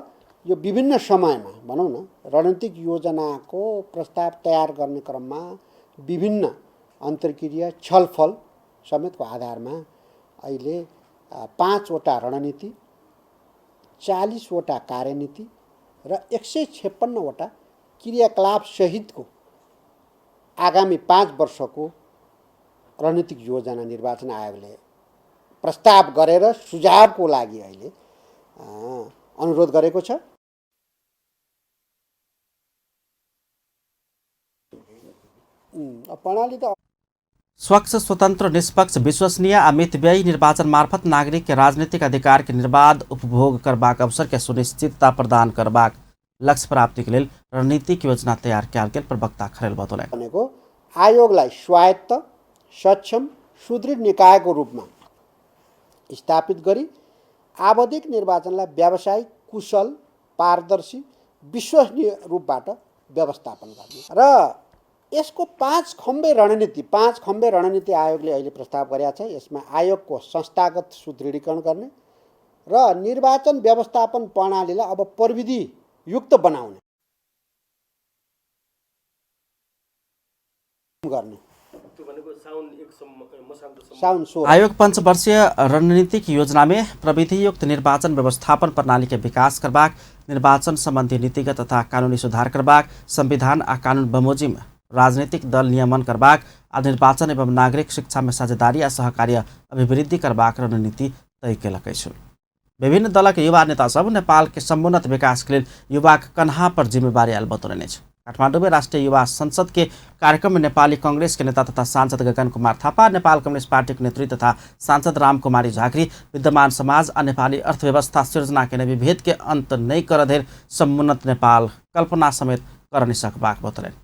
यो विभिन्न समयमा भनौँ न रणनीतिक योजनाको प्रस्ताव तयार गर्ने क्रममा विभिन्न अन्तर्क्रिया छलफल समेतको आधारमा अहिले 5वटा रणनीति 40वटा कार्यनीति र 156वटा क्रियाकलाप सहितको आगामी 5 वर्षको रणनीतिक योजना निर्वाचन आयोगले प्रस्ताव गरेर सुझावको लागि अहिले अनुरोध गरेको छ। प्रणाली त स्वच्छ स्वतन्त्र निष्पक्ष विश्वसनीय आ मितव्ययी निर्वाचन मार्फत नागरिक के राजनीतिक अधिकार के निर्बाध उपभोग करबाक अवसर के सुनिश्चितता प्रदान करबाक लक्ष्य प्राप्ति के लिए रणनीतिक योजना तैयार कयल गेल प्रवक्ता खरेल बतौले। आयोगलाई स्वायत्त सक्षम सुदृढ निकायको रूपमा स्थापित गरी आवधिक निर्वाचनलाई व्यावसायिक कुशल पारदर्शी विश्वसनीय रूपबाट व्यवस्थापन गर्ने र यसको 5 खम्बे रणनीति आयोगले अहिले प्रस्ताव गरेका छ। यसमा आयोगको संस्थागत सुदृढीकरण गर्ने र निर्वाचन व्यवस्थापन प्रणालीलाई अब प्रविधि युक्त बनाउने गर्ने। आयोग पंचवर्षीय रणनीतिक योजना में प्रविधि युक्त निर्वाचन व्यवस्थापन प्रणाली के विकास करबाक, निर्वाचन संबंधी नीतिगत तथा कानूनी सुधार करबाक, संविधान आ कानून बमोजिम राजनीतिक दल नियमन करबाक आ निर्वाचन एवं नागरिक शिक्षा में साझेदारी आ सहकार्य अभिवृद्धि करबाक रणनीति तय केलकै छ। विभिन्न दलक युवा नेता सब नेपाल के समुन्नत विकास के लिए युवा के कन्हा पर जिम्मेवारी आयल बतौलनि छ। काठमाडौँ में राष्ट्रीय युवा संसद के कार्यक्रम में नेपाली कांग्रेस के नेता तथा सांसद गगन कुमार थापा, नेपाल कम्युनिस्ट पार्टी के नेत्री तथा सांसद रामकुमारी झाँक्री विद्यमान समाज और नेपाली अर्थव्यवस्था सृजना के विभेद के अंत नहीं कर धेर समुन्नत नेपाल कल्पना समेत कर नहीं सकबाक बतौलनि।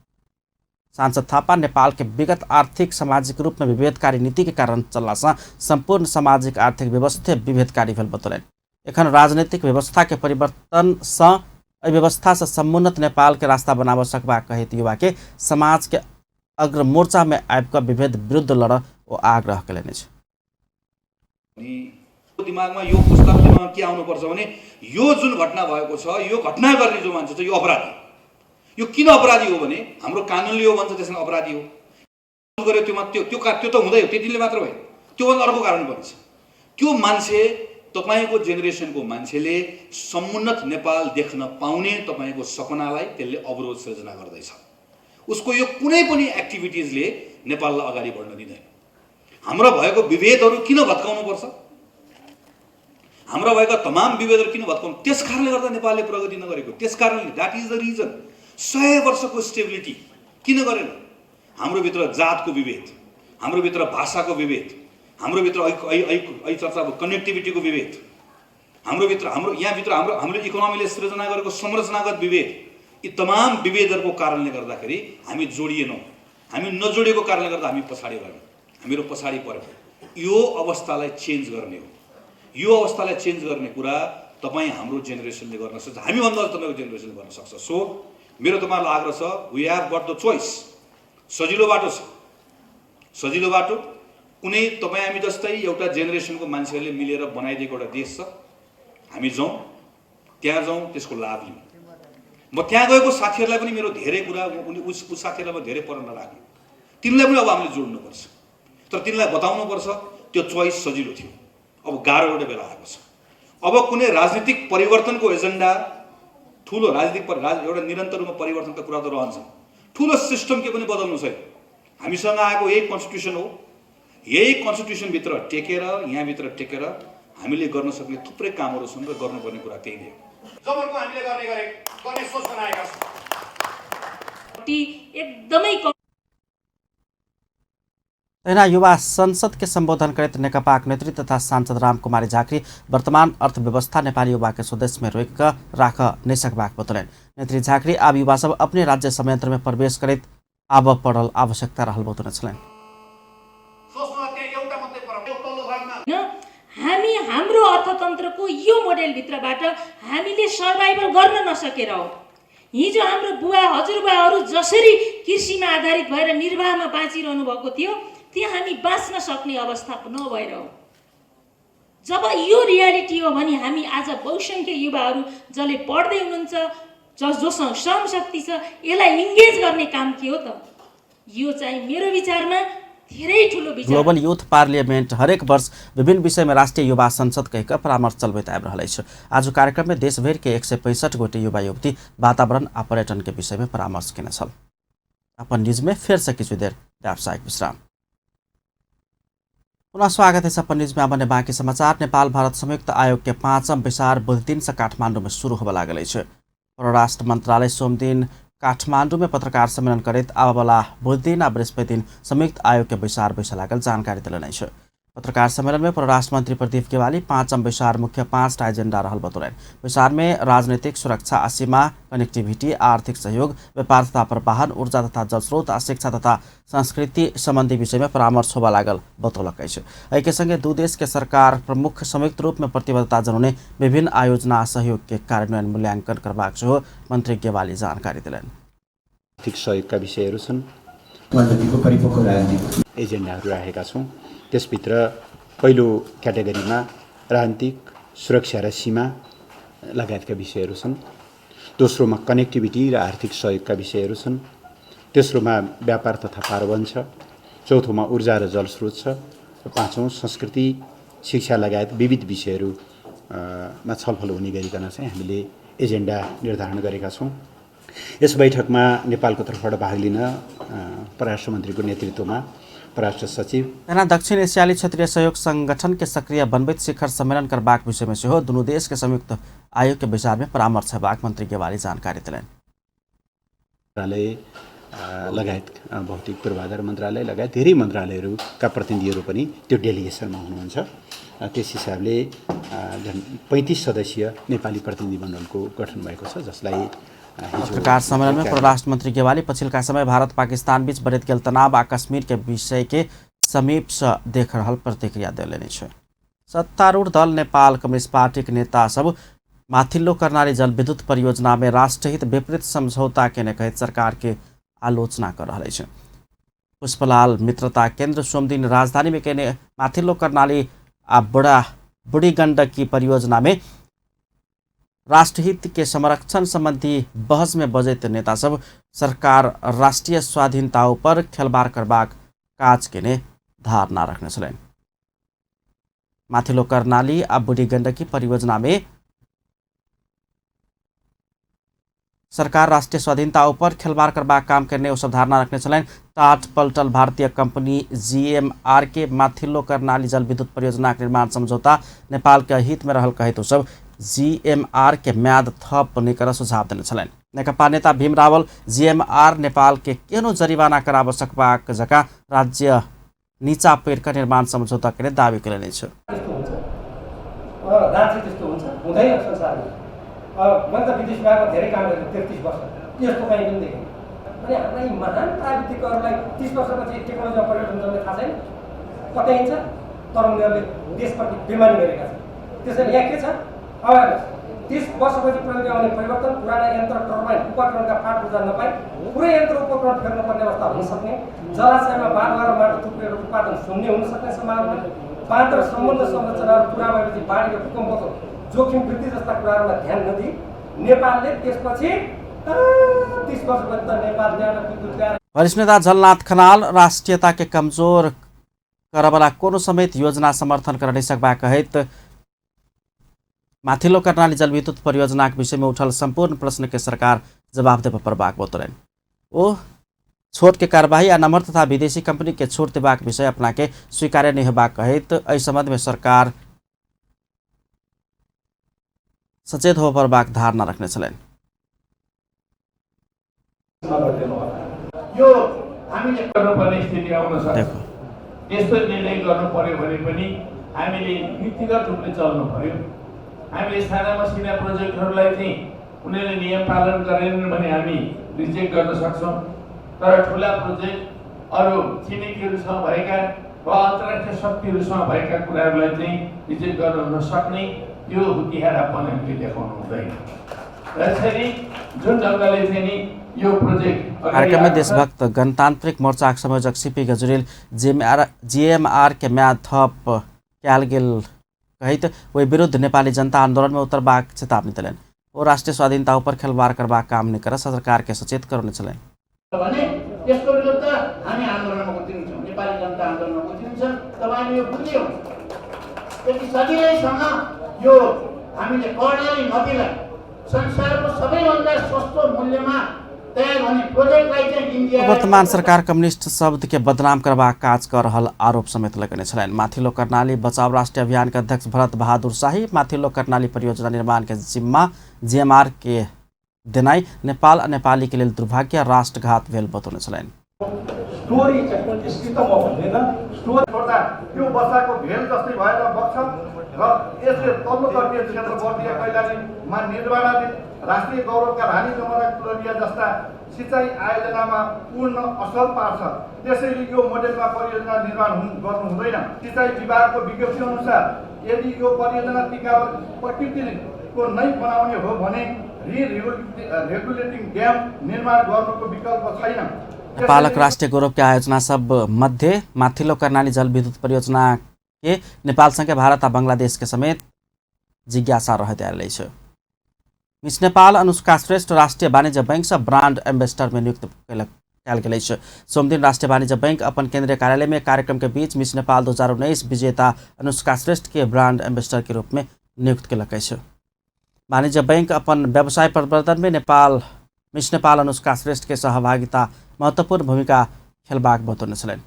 सांसद थापा नेपाल के विगत आर्थिक सामाजिक रूप में विभेदकारी नीति के कारण चलना से संपूर्ण सामाजिक आर्थिक व्यवस्था विभेदकारी भेल बतौलनि। एखन राजनीतिक व्यवस्था के परिवर्तन से व्यवस्था से समुन्नत नेपाल के रास्ता बनाब सकबा कहित युवा के समाज के अग्र मोर्चा में आबिक विभेद विरुद्ध लड़ ओ आग्रह कयलनि छ। दिमागमा यो पुस्तकमा के आउनुपर्छ भने यो जुन घटना भएको छ यो घटना गर्ने जो मान्छे छ यो अपराधी। यो किन अपराधी हो भने हाम्रो कानुनले यो भन्छ त्यसमा अपराधी हो गर्यो त्यो त हुँदै हो त्यतिले मात्र भयो। त्यो भन्दा अर्को कारण पनि छ। त्यो मान्छे तपाईको जेनेरेसनको मान्छेले समुन्नत नेपाल देख्न पाउने तपाईको सपनालाई त्यसले अवरोध सृजना गर्दैछ। उसको यो कुनै पनि एक्टिभिटिजले नेपाललाई अगाडि बढ्न दिँदैन। हाम्रो भएको विभेदहरू किन भत्काउनु पर्छ? हाम्रो भएका तमाम विभेदहरू किन भत्काउनु? त्यस कारणले गर्दा नेपालले प्रगति नगरेको। त्यस कारणले द्याट इज द रिजन। 100 वर्षको स्टेबिलिटी किन गरेन? हाम्रो भित्र जातको विभेद, हाम्रो भित्र भाषाको विभेद, हाम्रो भित्र चर्चा कनेक्टिभिटीको विभेद, हाम्रो हामीले इकोनोमीले सृजना गरेको संरचनागत विभेद, यी तमाम विभेदहरूको कारणले गर्दाखेरि हामी जोडिएनौँ। हामी नजोडिएको कारणले गर्दा हामी पछाडि रह्यौँ, हामीहरू पछाडि पऱ्यौँ। यो अवस्थालाई चेन्ज गर्ने हो। यो अवस्थालाई चेन्ज गर्ने कुरा तपाईँ हाम्रो जेनेरेसनले गर्न सक्छ, हामीभन्दा तपाईँको जेनेरेसनले गर्न सक्छ। सो मेरो तपाईँहरूलाई आग्रह छ, we have got the choice. सजिलो बाटो छ, सजिलो बाटो कुनै तपाईँ हामी जस्तै एउटा जेनेरेसनको मान्छेहरूले मिलेर बनाइदिएको एउटा देश छ। हामी जाउँ, त्यहाँ जाउँ, त्यसको लाभ लिउँ। म त्यहाँ गएको साथीहरूलाई पनि मेरो धेरै कुरा उस साथीहरूलाई म धेरै पर नराख्नु। तिनलाई पनि अब हामीले जोड्नुपर्छ, तर तिनलाई बताउनुपर्छ त्यो चोइस सजिलो थियो, अब गाह्रो एउटा बेला आएको छ। अब कुनै राजनीतिक परिवर्तनको एजेन्डा, ठुलो राजनीतिक एउटा निरन्तर रूपमा परिवर्तनका कुरा त रहन्छ। ठुलो सिस्टम के पनि बदल्नु छैन। हामीसँग आएको यही कन्स्टिट्युसन हो। यही कन्स्टिट्युसनभित्र टेकेर, यहाँभित्र टेकेर हामीले गर्न सक्ने थुप्रै कामहरू छन् र गर्नुपर्ने कुरा त्यही नै हो। जबरको हामीले गर्ने सोच बनाएका छौँ। एकदमै तैना युवा संसद के संबोधन करते नेकपा नेत्री तथा सांसद रामकुमारी झाँक्री वर्तमान अर्थव्यवस्था नेपाली युवा के स्वदेश में रोक राख नहीं सकबाक बतौलनि। नेत्री झाँक्री अब युवा सब अपने राज्य संयंत्र में प्रवेश करित अब पढ़ल आवश्यकता रहल बतौने छलनि। हामी हाम्रो अर्थतन्त्रको यो मोडेलभित्रबाट हामीले सर्भाइभल गर्न नसकेर हो। हिजो हाम्रो बुवा हजुरबुवाहरू जसरी कृषिमा आधारित भएर निर्वाहमा बाँचिरहनु भएको थियो, त्यहाँ हामी बाँच्न सक्ने अवस्था नभएर हो। जब यो रियालिटी हो भने हामी आज बहुसङ्ख्य युवाहरू जसले पढ्दै हुनुहुन्छ, जोसँग श्रम शक्ति छ, यसलाई इन्गेज गर्ने काम के हो त? यो चाहिँ मेरो विचारमा धेरै ठुलो विचार। ग्लोबल यूथ पार्लियामेंट हरेक वर्ष विभिन्न विषय में राष्ट्रीय युवा संसद कहकर परामर्श चलबैत आबि रहल अछि। आज कार्यक्रम में देश भर के 165 गोटे युवा युवती वातावरण आ पर्यटन के विषय में परामर्श केने छल। अपन न्यूज में फिर से किछु देर व्यावसायिक विश्राम। पुनः स्वागत है अपन न्यूज में। अब बाँकी समाचार। नेपाल भारत संयुक्त आयोग के 5वां विसार बुध दिन से काठमाडौँ में शुरू होबे लागल अछि। परराष्ट्र मंत्रालय सोम दिन काठमाडौँ में पत्रकार सम्मेलन करैत आबला बुध दिन आ बृहस्पति दिन संयुक्त आयोग के विसार बैसे लागल जानकारी दिलन अछि। पत्रकार सम्मेलन में परराष्ट्र मंत्री प्रदीप गेवाली 5वां विसार मुख्य 5टा एजेंडा रहल बतौलनि। विसार में राजनीतिक सुरक्षा आ सीमा, कनेक्टिविटी, आर्थिक सहयोग, व्यापार तथा प्रवाहन, ऊर्जा तथा जलस्रोत आ शिक्षा तथा संस्कृति संबंधी विषय में परामर्श होबा लागल बतौलक अछि। एहि के संगे दू देश के सरकार प्रमुख संयुक्त रूप में प्रतिबद्धता जनाउने विभिन्न आयोजना आ सहयोग के कार्यान्वयन मूल्यांकन करबाक सेहो मंत्री गेवाली जानकारी दिलनि। आर्थिक सहयोगका विषयहरू छन्, एजेन्डाहरू राखेका छौँ। त्यसभित्र पहिलो क्याटेगोरीमा राजनीतिक सुरक्षा र सीमा लगायतका विषयहरू छन्। दोस्रोमा कनेक्टिभिटी र आर्थिक सहयोगका विषयहरू छन्। तेस्रोमा व्यापार तथा पारवहन छ। चौथोमा ऊर्जा र जलस्रोत छ। र पाँचौँ संस्कृति, शिक्षा लगायत विविध विषयहरूमा छलफल हुने गरिकन चाहिँ हामीले एजेन्डा निर्धारण गरेका छौँ। यस बैठकमा नेपालको तर्फबाट भाग लिन परराष्ट्र मन्त्रीको नेतृत्वमा परराष्ट्र सचिव यहाँ दक्षिण एशियाली क्षेत्रीय सहयोग संगठन के सक्रिय बनबैत शिखर सम्मेलन करबाक विषय में से हो दोनों देश के संयुक्त आयोग के विचार में परामर्श बाग मंत्री गेवाली जानकारी दिलाइन। मन्त्रालय लगायत भौतिक पूर्वाधार मन्त्रालय लगायत धेरै मन्त्रालयहरूका प्रतिनिधिहरू पनि त्यो डेलिगेसनमा हुनुहुन्छ। त्यस हिसाबले झन् 35 सदस्यीय नेपाली प्रतिनिधि मण्डलको गठन भएको छ, जसलाई पत्रकार सम्मेलन में परराष्ट्र मंत्री गेवाली पछिल्का समय भारत पाकिस्तान बीच बढ़त गेल तनाव आ कश्मीर के विषय के समीप से देख रहल प्रतिक्रिया देलनि छै। सत्तारूढ़ दल नेपाल कम्युनिस्ट पार्टी के नेता सब माथिल्लो कर्णाली जलविद्युत परियोजना में राष्ट्रहित विपरीत समझौता केने कहत सरकार के आलोचना कर रहे हैं। पुष्पलाल मित्रता केंद्र सोमदिन राजधानी में केने माथिल्लो कर्णाली आ बुढ़ी गंडकी परियोजना में राष्ट्रहित के संरक्षण संबंधी बहस में बजैत नेता सब सरकार राष्ट्रीय स्वाधीनता पर खेलबाड़ करबाक काज केने धारणा रखने छलैन। माथिल्लो कर्णाली आ बुढ़ी गंडकी परियोजना में सरकार राष्ट्रीय स्वाधीनता पर खेलबाड़ करबाक काम करने उस धारणा रखने छलैन। टाट पलटल भारतीय कंपनी GMR के माथिल्लो कर्णाली जलविद्युत परियोजना के निर्माण समझौता नेपाल के हित में रहल कहत सब GMR के म्याद थप निकर सुझाव देने छलैन। नेकपा नेता भीम रावल GMR नेपाल के केनो जरिवाना कराब सकबाक जका राज्य नीचा पेरका निर्माण समझौता के दावी करेने छ। मैले त विदेश गएको धेरै काम गरेँ 33 वर्ष, त्यस्तो कहीँ पनि देखेँ। अनि हाम्रा यी महान प्राविधिकहरूलाई 30 वर्षपछि टेक्नोलोजीमा परिवर्तन गर्ने थाहा छैन, कतै हिँड्छ तर उनीहरूले देशप्रति बेमानी गरेका छन्। त्यसैले यहाँ के छ, अवेरनेस 30 वर्षपछि प्रविधि आउने परिवर्तन, पुराना यन्त्र टर्बाइन उपकरणका पाठ ऊर्जा नपाई पुरै यन्त्र उपकरण फेर्नुपर्ने अवस्था हुन सक्ने, जलाशयमा बालुवा र माटो थुप्रेर उत्पादन शून्य हुन सक्ने सम्भावना, बाँध र सम्बन्ध संरचनाहरू पुरा भएपछि बाढी र भूकम्पको जोखिम वृद्धि जस्ता कुराहरूमा ध्यान नदिई नेपालले त्यसपछि 30 वर्षपछि त नेपाल ल्याएर विद्युत ल्याएर। वरिष्ठ नेता झलनाथ खनाल राष्ट्रियता के कमजोर करबला कोनो समेत योजना समर्थन कर नहीं सकबा कहत माथिल्लो कर्णाली जलविद्युत परियोजना के विषय में उठल संपूर्ण प्रश्न के सरकार जवाब देव परबाक बतौलन। ओ छोट के कार्यवाही आ नम्र तथा विदेशी कंपनी के छोड़ देबाक विषय अपना के स्वीकार्य नहीं होबाक कहत एहि संबंध में सरकार सचेत हो परबाक धारणा रखने छलैन। यो हामीले गर्नुपर्ने स्थिति आउन सक्छ। यस्तो निर्णय गर्नु पर्यो भने पनि हामीले नीतिगत रूपले चल्नु पर्यो। हामीले साना मसिना प्रोजेक्टहरूलाई चाहिँ उनीहरूले नियम पालन गरेनन् भने हामी रिजेक्ट गर्न सक्छौँ, तर ठुला प्रोजेक्ट अरू छिमेकीहरूसँग भएका वा अन्तर्राष्ट्रिय शक्तिहरूसँग भएका कुराहरूलाई चाहिँ रिजेक्ट गर्न नसक्ने यो हुतियारापन हामीले देखाउनु हुँदैन। यसरी जुन ढङ्गले चाहिँ नि यो प्रोजेक्ट कार्यक्रम में देशभक्त गणतान्त्रिक मोर्चा संयोजक सीपी गजुरेल GMR के म्याद थप क्याल गेल कहित वही विरुद्ध नेपाली जनता आंदोलन में उतरबाक चेतावनी दिलेन। वो राष्ट्रीय स्वाधीनता पर खेलवाड़ करबाक काम नहीं कर सरकार के सचेत करने चलेन। भने यसको विरुद्ध हामी आन्दोलनमा उत्रिन्छौँ, नेपाली जनता आन्दोलनमा उत्रिन्छन्। तपाईले यो बुझ्यो, यति सजिलैसँग यो हामीले कर्णाली नदीलाई संसारको सबैभन्दा सस्तो मूल्यमा तयार हुने प्रोजेक्टलाई चाहिँ इन्डिया वर्तमान सरकार कम्युनिस्ट शब्द के बदनाम करबाक काज कर रहल आरोप समेत लगने छलैन। माथिल्लो कर्णाली बचाव राष्ट्रीय अभियान के अध्यक्ष भरत बहादुर शाही माथिल्लो कर्णाली परियोजना निर्माण के जिम्मा GMR के देनाई नेपाल और नेपाली के लिए दुर्भाग्य राष्ट्रघात भेल बतौने छलैन। स्टोरी यस्तो म भन्दैन, स्टोरी छोड्दा त्यो बच्चाको भेल जस्तै भएर बग्छ र यसले तल्लो तर्फीय क्षेत्र बर्दिया कैलालीमा निर्माणाधीन राष्ट्रिय गौरवका रानी जमुना कुलरिया जस्ता सिँचाइ आयोजनामा पूर्ण असर पार्छ। त्यसैले यो मोडेलमा परियोजना निर्माण गर्नु हुँदैन। सिँचाइ विभागको विज्ञप्ति अनुसार यदि यो परियोजना टिकाउ प्रकृतिको नै बनाउने हो भने रेगुलेटिङ ड्याम निर्माण गर्नुको विकल्प छैन। नेपालक राष्ट्रीय गौरव के आयोजना सब मध्य माथिल्लो कर्णाली जलविद्युत परियोजना के नेपाल संगे भारत आ बांग्लादेश के समेत जिज्ञासा रहते आयल छ। मिस नेपाल अनुष्का श्रेष्ठ राष्ट्रीय वाणिज्य बैंक से ब्रांड एम्बेसडर में नियुक्त कयल गेल छ। सोमदिन राष्ट्रीय वाणिज्य बैंक अपन केंद्रीय कार्यालय में कार्यक्रम के बीच मिस नेपाल 2019 विजेता अनुष्का श्रेष्ठ के ब्रांड एम्बेसडर के रूप में नियुक्त कयल छ। वाणिज्य बैंक अपन व्यवसाय प्रवर्धन में नेपाल मिस नेपाल अनुष्का श्रेष्ठ के सहभागिता महत्वपूर्ण भूमिका खेलबाक बतौने छलनि।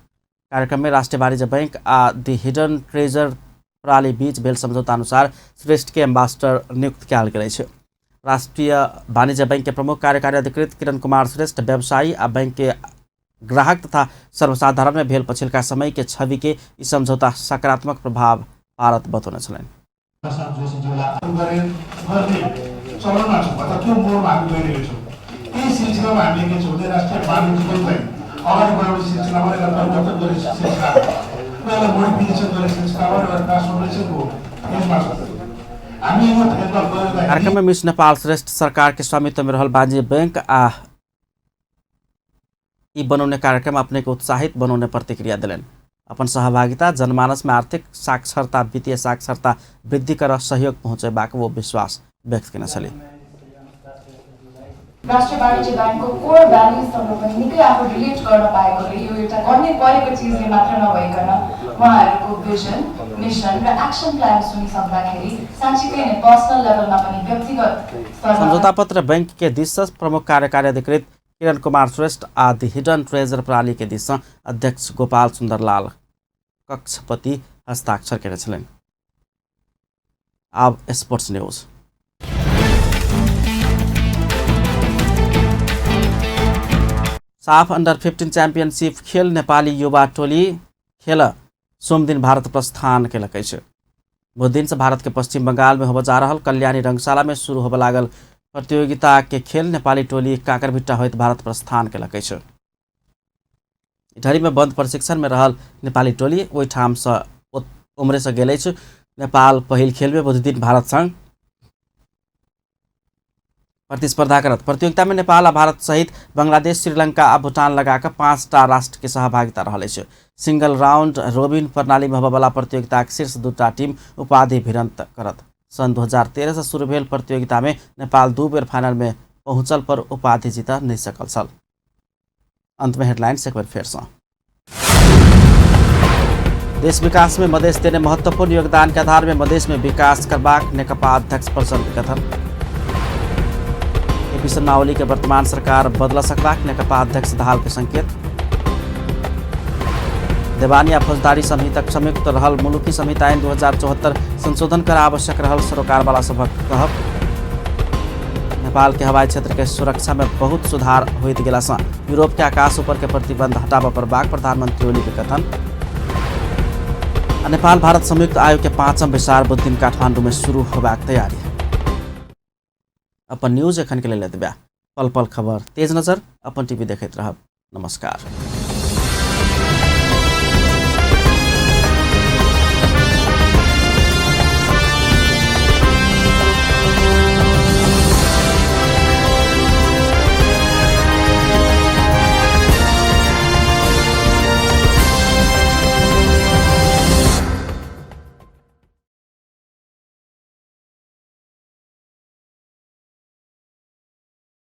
कार्यक्रम में राष्ट्रीय वाणिज्य बैंक आ द हिडन ट्रेजर प्रणाली बीच भेल समझौता अनुसार श्रेष्ठ के एम्बेसडर नियुक्त कयल गेल अछि। राष्ट्रीय वाणिज्य बैंक के प्रमुख कार्यकारी अधिकृत किरण कुमार श्रेष्ठ व्यवसायी आ बैंक के ग्राहक तथा सर्वसाधारण में भेल पछिल्का समय के छवि के ई समझौता सकारात्मक प्रभाव पारत बतौने छलनि। कार्यक्रम में मिस नेपाल श्रेष्ठ सरकार के स्वामित्व में रहल वाणिज्य बैंक आ ई बनाउने कार्यक्रम अपने को उत्साहित बनाउने प्रतिक्रिया दिलनि। अपन सहभागिता जनमानस में आर्थिक साक्षरता वित्तीय साक्षरता वृद्धि कर सहयोग पहुँचेबाक वो विश्वास व्यक्त गर्न छले। राष्ट्रिय वाणिज्य बैंकको कोर भ्यालुजसँग पनि निकै आफू रिलेट गर्न पाएकोले यो एउटा गर्ने परेको चिजले मात्र नभइकन उहाँहरूको भिजन मिसन र एक्सन प्लान सुनिसक्दाखेरि साँच्चीकै नै पर्सनल लेभलमा पनि व्यक्तिगत स्तरमा समझौता पत्र बैंक के दिश से प्रमुख कार्यकारी अधिकृत किरण कुमार श्रेष्ठ आ द हिडन ट्रेजर प्रणाली के दिश से अध्यक्ष गोपाल सुन्दरलाल कक्षपति हस्ताक्षर केने छलनि। अब स्पोर्ट्स न्यूज। साफ अंडर 15 चैंपियनशिप खेल नेपाली युवा टोली खेल सोमदिन भारत प्रस्थान केलकै छ। बुध दिन से भारत के पश्चिम बंगाल में होब जा रहल कल्याणी रंगशाला में शुरू होब लागल प्रतियोगिता के खेल नेपाली टोली काकरभिट्टा होइत भारत प्रस्थान केलकै छ। इटहरी में बंद प्रशिक्षण में रहल नेपाली टोली ओहि ठाम से उम्रे से गेलै छ। नेपाल पहिल खेल में बुध दिन भारत संग प्रतिस्पर्धा करत। प्रतियोगिता में नेपाल आ भारत सहित बांग्लादेश श्रीलंका आ भूटान लगाकर 5टा राष्ट्र के सहभागिता रहल छै। सिंगल राउंड रोबिन प्रणाली में होबवला प्रतियोगिता के शीर्ष 2टा टीम उपाधि भिड़ंत करत। सन 2013 से शुरू भेल प्रतियोगिता में नेपाल 2 बेर फाइनल में पहुंचल पर उपाधि जीत नहीं सकल छल। अंत में हेडलाइंस एक बार फिर से। देश विकास में मधेश देने महत्वपूर्ण योगदान के आधार में मधेश में विकास करबाक नेकपा अध्यक्ष प्रचण्ड के कथन। केपी शर्मा ओली के वर्तमान सरकार बदल सकबाक नेकपा अध्यक्ष दाहाल के संकेत। देवानिया फौजदारी संहिता संयुक्त रहल मुलुकी संहिता ऐन 2074 संशोधन कर आवश्यक रहल सरोकार वाला सबक कहब। नेपाल के हवाई क्षेत्र के सुरक्षा में बहुत सुधार होइत गेला से यूरोप के आकाश ऊपर के प्रतिबंध हटाबा पर बाक प्रधानमंत्री ओली के कथन। नेपाल भारत संयुक्त आयोग के 5वां विचार बुध दिन काठमांडू में शुरू होबाक तैयारी। अपन न्यूज एखन के लेल एतबे। पल पल खबर तेज नजर अपन टीवी देखैत रहब। नमस्कार।